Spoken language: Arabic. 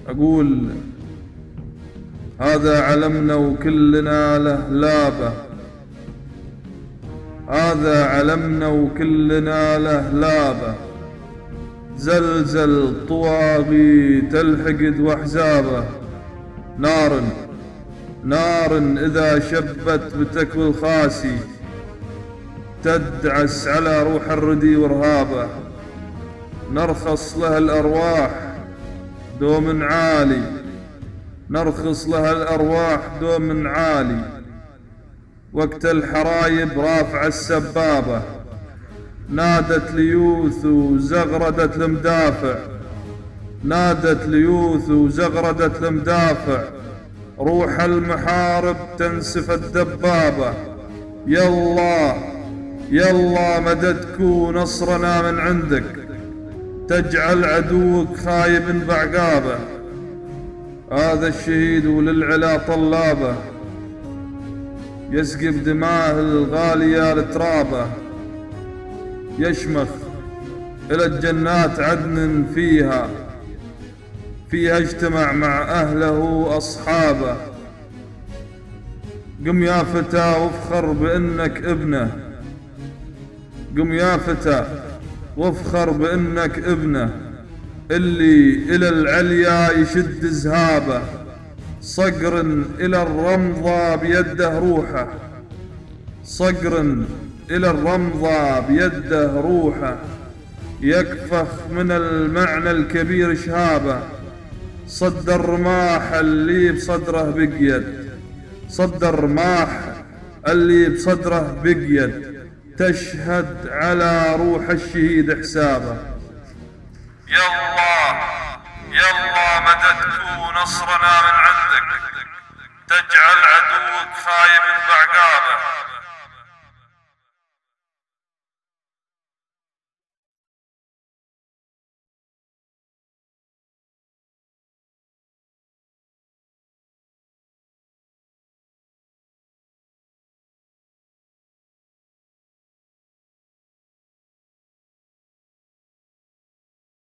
أقول هذا علمنا وكلنا له لابة، هذا علمنا وكلنا له لابة، زلزل طواغيت الحقد واحزابه، نار نار إذا شبت بتكوي الخاسي، تدعس على روح الردي ورهابه، نرخص لها الأرواح دوم عالي، نرخص لها الأرواح دوم عالي، وقت الحرايب رافع السبابة، نادت ليوث وزغردت المدافع، نادت ليوث وزغردت المدافع، روح المحارب تنسف الدبابة، يالله يالله مددك ونصرنا من عندك، تجعل عدوك خايب بعقابه، هذا الشهيد وللعلا طلابه، يسقي بدماه الغالية لترابه، يشمخ إلى الجنات عدن فيها اجتمع مع أهله وأصحابه، قم يا فتى وافخر بأنك ابنه، قم يا فتى وافخر بأنك ابنه، اللي إلى العليا يشد زهابه، صقر إلى الرمضة بيده روحه، صقر إلى الرمضة بيده روحه، يكفخ من المعنى الكبير شهابه، صد الرماح اللي بصدره بقيد، صد الرماح اللي بصدره بقيد، تشهد على روح الشهيد حسابه، يالله يالله مددك ونصرنا من عندك، تجعل عدوك خايب بعقابه.